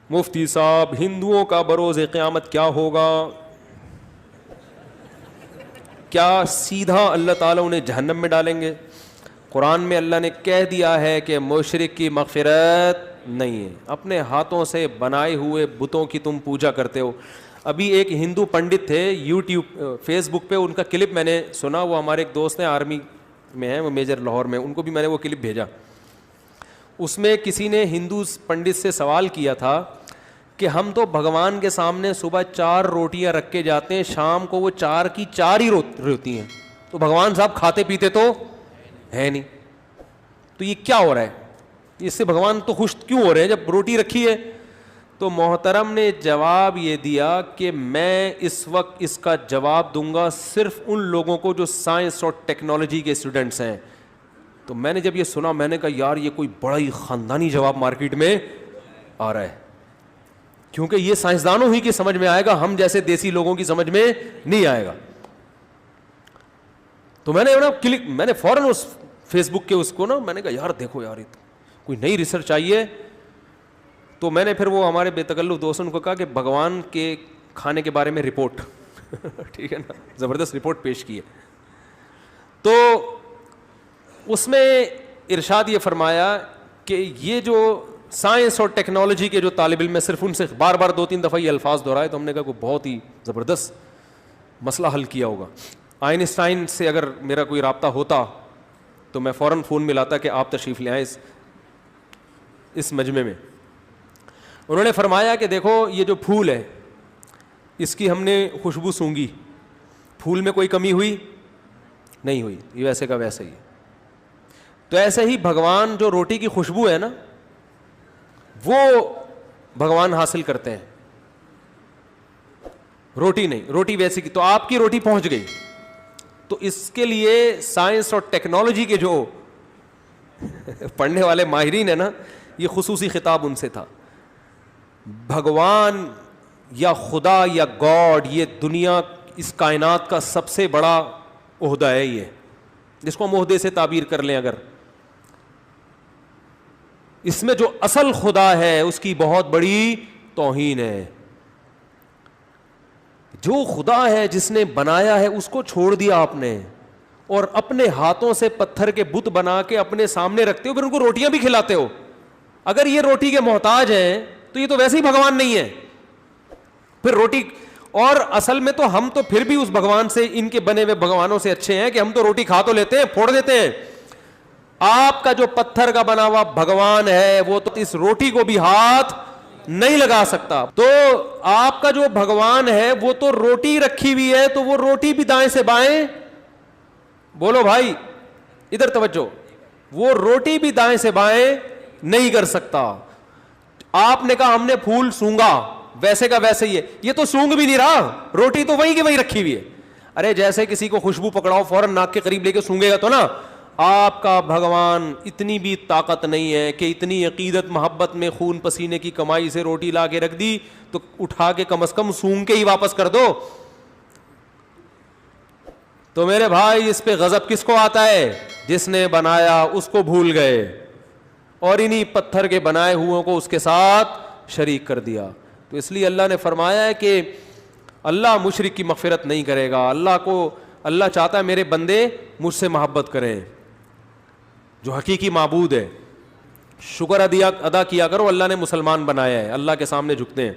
مفتی صاحب ہندوؤں کا بروز قیامت کیا ہوگا؟ کیا سیدھا اللہ تعالیٰ انہیں جہنم میں ڈالیں گے؟ قرآن میں اللہ نے کہہ دیا ہے کہ مشرک کی مغفرت نہیں ہے. اپنے ہاتھوں سے بنائے ہوئے بتوں کی تم پوجا کرتے ہو. ابھی ایک ہندو پنڈت تھے یوٹیوب فیس بک پہ, ان کا کلپ میں نے سنا. وہ ہمارے ایک دوست ہیں آرمی میں ہیں, وہ میجر لاہور میں, ان کو بھی میں نے وہ کلپ بھیجا. اس میں کسی نے ہندو پنڈت سے سوال کیا تھا کہ ہم تو بھگوان کے سامنے صبح 4 روٹیاں رکھ کے جاتے ہیں, شام کو وہ 4 کی 4 ہی روتی ہیں, تو بھگوان صاحب کھاتے پیتے تو ہے نہیں, تو یہ کیا ہو رہا ہے؟ اس سے بھگوان تو خوش کیوں ہو رہے ہیں جب روٹی رکھی ہے؟ تو محترم نے جواب یہ دیا کہ میں اس وقت اس کا جواب دوں گا صرف ان لوگوں کو جو سائنس اور ٹیکنالوجی کے اسٹوڈنٹس ہیں. تو میں نے جب یہ سنا میں نے کہا یار یہ کوئی بڑا ہی خاندانی جواب مارکیٹ میں آ رہا ہے, کیونکہ یہ سائنسدانوں ہی کی سمجھ میں آئے گا, ہم جیسے دیسی لوگوں کی سمجھ میں نہیں آئے گا. تو میں نے فوراً اس فیس بک کے اس کو نا میں نے کہا یار دیکھو یار کوئی نئی ریسرچ آئی ہے. تو میں نے پھر وہ ہمارے بے تکلف دوستوں کو کہا کہ بھگوان کے کھانے کے بارے میں رپورٹ ٹھیک ہے نا, زبردست رپورٹ پیش کی ہے. تو اس میں ارشاد یہ فرمایا کہ یہ جو سائنس اور ٹیکنالوجی کے جو طالب علم ہے, صرف ان سے بار بار 2-3 دفعہ یہ الفاظ دہرائے, تو ہم نے کہا کوئی بہت ہی زبردست مسئلہ حل کیا ہوگا. آئنسٹائن سے اگر میرا کوئی رابطہ ہوتا تو میں فوراً فون ملاتا کہ آپ تشریف لے آئیں اس مجمع میں. انہوں نے فرمایا کہ دیکھو یہ جو پھول ہے اس کی ہم نے خوشبو سونگھی, پھول میں کوئی کمی ہوئی نہیں ہوئی, یہ ویسے کا ویسے ہی. تو ایسے ہی بھگوان جو روٹی کی خوشبو ہے نا وہ بھگوان حاصل کرتے ہیں, روٹی نہیں, روٹی ویسے کی. تو آپ کی روٹی پہنچ گئی, تو اس کے لیے سائنس اور ٹیکنالوجی کے جو پڑھنے والے ماہرین ہیں نا, یہ خصوصی خطاب ان سے تھا. بھگوان یا خدا یا گاڈ یہ دنیا اس کائنات کا سب سے بڑا عہدہ ہے, یہ جس کو ہم عہدے سے تعبیر کر لیں اگر, اس میں جو اصل خدا ہے اس کی بہت بڑی توہین ہے. جو خدا ہے جس نے بنایا ہے اس کو چھوڑ دیا آپ نے, اور اپنے ہاتھوں سے پتھر کے بت بنا کے اپنے سامنے رکھتے ہو, پھر ان کو روٹیاں بھی کھلاتے ہو. اگر یہ روٹی کے محتاج ہیں تو یہ تو ویسے ہی بھگوان نہیں ہے پھر روٹی. اور اصل میں تو ہم تو پھر بھی اس بھگوان سے, ان کے بنے ہوئے بھگوانوں سے اچھے ہیں کہ ہم تو روٹی کھا تو لیتے ہیں, پھوڑ دیتے ہیں. آپ کا جو پتھر کا بنا ہوا بھگوان ہے وہ تو اس روٹی کو بھی ہاتھ نہیں لگا سکتا. تو آپ کا جو بھگوان ہے وہ تو روٹی رکھی ہوئی ہے, تو وہ روٹی بھی دائیں سے بائیں, بولو بھائی ادھر توجہ, وہ روٹی بھی دائیں سے بائیں نہیں کر سکتا. آپ نے کہا ہم نے پھول سونگا, ویسے کا ویسے ہی ہے, یہ تو سونگ بھی نہیں رہا, روٹی تو وہی کی وہی رکھی ہوئی ہے. ارے جیسے کسی کو خوشبو پکڑاؤ فوراً ناک کے قریب لے کے سونگے گا تو نا. آپ کا بھگوان اتنی بھی طاقت نہیں ہے کہ اتنی عقیدت محبت میں خون پسینے کی کمائی سے روٹی لا کے رکھ دی تو اٹھا کے کم از کم سونگ کے ہی واپس کر دو. تو میرے بھائی اس پہ غضب کس کو آتا ہے؟ جس نے بنایا اس کو بھول گئے اور انہی پتھر کے بنائے ہوئوں کو اس کے ساتھ شریک کر دیا. تو اس لیے اللہ نے فرمایا ہے کہ اللہ مشرک کی مغفرت نہیں کرے گا. اللہ چاہتا ہے میرے بندے مجھ سے محبت کریں, جو حقیقی معبود ہے. شکر ادا کیا کرو, اللہ نے مسلمان بنایا ہے, اللہ کے سامنے جھکتے ہیں.